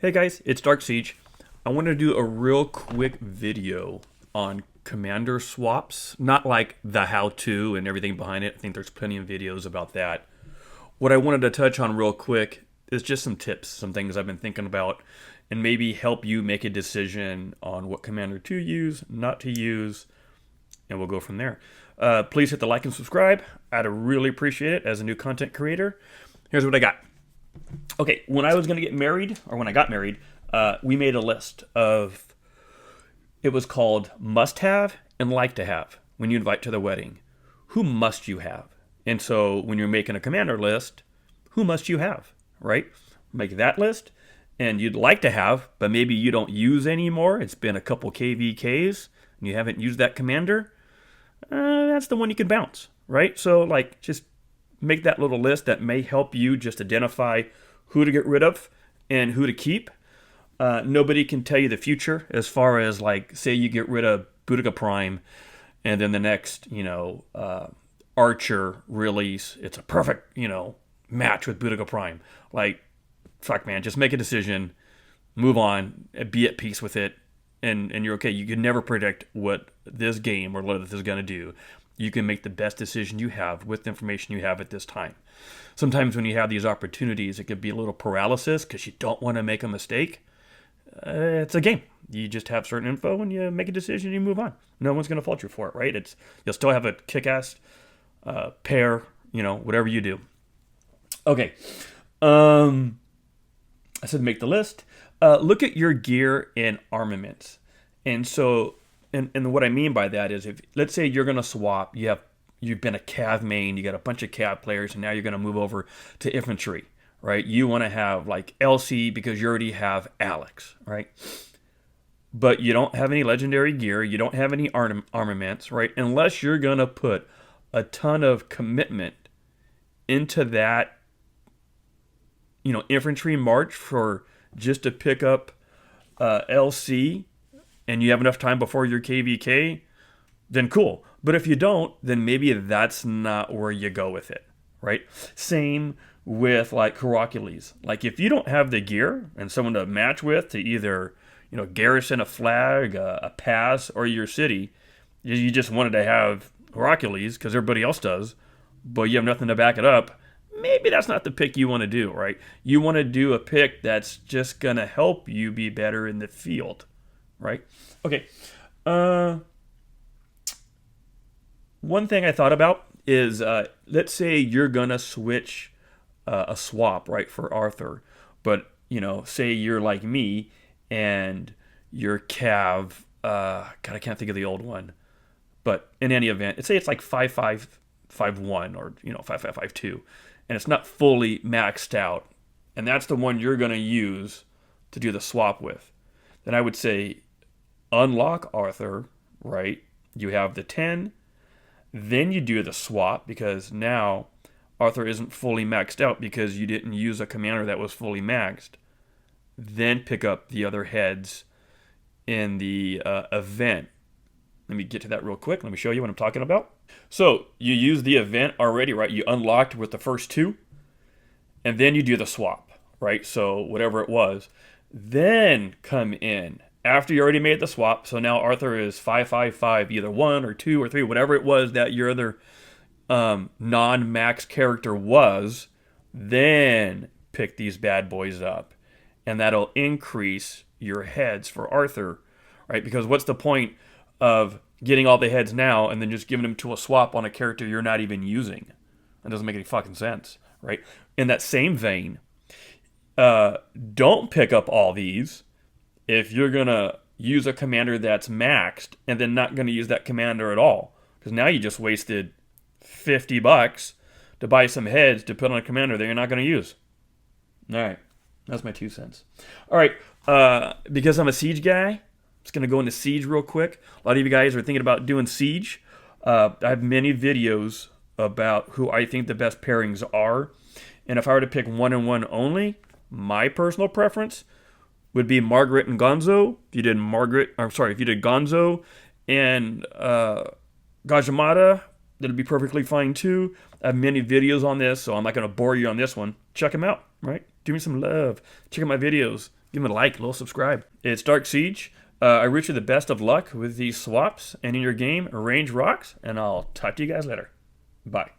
Hey guys, it's Dark Siege. I want to do a real quick video on commander swaps, not like the how-to and everything behind it. I think there's plenty of videos about that. What I wanted to touch on real quick is just some tips, some things I've been thinking about, and maybe help you make a decision on what commander to use, not to use, and we'll go from there. Please hit the like and subscribe. I'd really appreciate it as a new content creator. Here's what I got. Okay, when I was going to get married, or when I got married, we made a list of, it was called must have and like to have when you invite to the wedding. Who must you have? And so when you're making a commander list, who must you have, right? Make that list, and you'd like to have, but maybe you don't use anymore. It's been a couple KVKs, and you haven't used that commander. That's the one you can bounce, right? So like just make that little list that may help you just identify who to get rid of and who to keep. Nobody can tell you the future as far as like, say you get rid of Boudica Prime and then the next, Archer release, it's a perfect, match with Boudica Prime. Like, fuck man, just make a decision, move on, be at peace with it, and you're okay. You can never predict what this game or what this is going to do. You can make the best decision you have with the information you have at this time. Sometimes when you have these opportunities, it could be a little paralysis because you don't want to make a mistake. It's a game. You just have certain info and you make a decision and you move on. No one's going to fault you for it, right? You'll still have a kick-ass pair, whatever you do. Okay. I said make the list. Look at your gear and armaments. And so And what I mean by that is, if let's say you're going to swap, you've been a cav main, you got a bunch of cav players, and now you're going to move over to infantry, right? You want to have like LC because you already have Alex, right? But you don't have any legendary gear, you don't have any armaments, right? Unless you're going to put a ton of commitment into that, infantry march for just to pick up LC, and you have enough time before your KVK, then cool. But if you don't, then maybe that's not where you go with it, right? Same with like Hercules. Like if you don't have the gear and someone to match with to either, garrison a flag, a pass, or your city, you just wanted to have Hercules because everybody else does, but you have nothing to back it up, maybe that's not the pick you want to do, right? You want to do a pick that's just going to help you be better in the field. Right? Okay. One thing I thought about is, let's say you're going to switch a swap, right, for Arthur. But, say you're like me and your Cav, God, I can't think of the old one. But in any event, let's say it's like 5551 or, 5552. And it's not fully maxed out. And that's the one you're going to use to do the swap with. Then I would say unlock Arthur, right? You have the 10. Then you do the swap because now Arthur isn't fully maxed out because you didn't use a commander that was fully maxed. Then pick up the other heads in the event. Let me get to that real quick. Let me show you what I'm talking about. So you use the event already, right? You unlocked with the first two. And then you do the swap, right? So whatever it was. Then come in after you already made the swap. So now Arthur is 555, either 1 or 2 or 3, whatever it was that your other non-max character was. Then pick these bad boys up. And that'll increase your heads for Arthur, right? Because what's the point of getting all the heads now and then just giving them to a swap on a character you're not even using? That doesn't make any fucking sense, right? In that same vein, don't pick up all these if you're going to use a commander that's maxed and then not going to use that commander at all. Because now you just wasted $50 to buy some heads to put on a commander that you're not going to use. All right. That's my 2 cents. All right. Because I'm a Siege guy, I'm just going to go into Siege real quick. A lot of you guys are thinking about doing Siege. I have many videos about who I think the best pairings are. And if I were to pick 1-1 only, my personal preference would be Margaret and Gonzo. If you did Gonzo and Gajamada, that'd be perfectly fine too. I have many videos on this, so I'm not going to bore you on this one. Check them out, right? Do me some love. Check out my videos. give them a like, a little subscribe. It's Dark Siege. I wish you the best of luck with these swaps and in your game. Range rocks, and I'll talk to you guys later. Bye.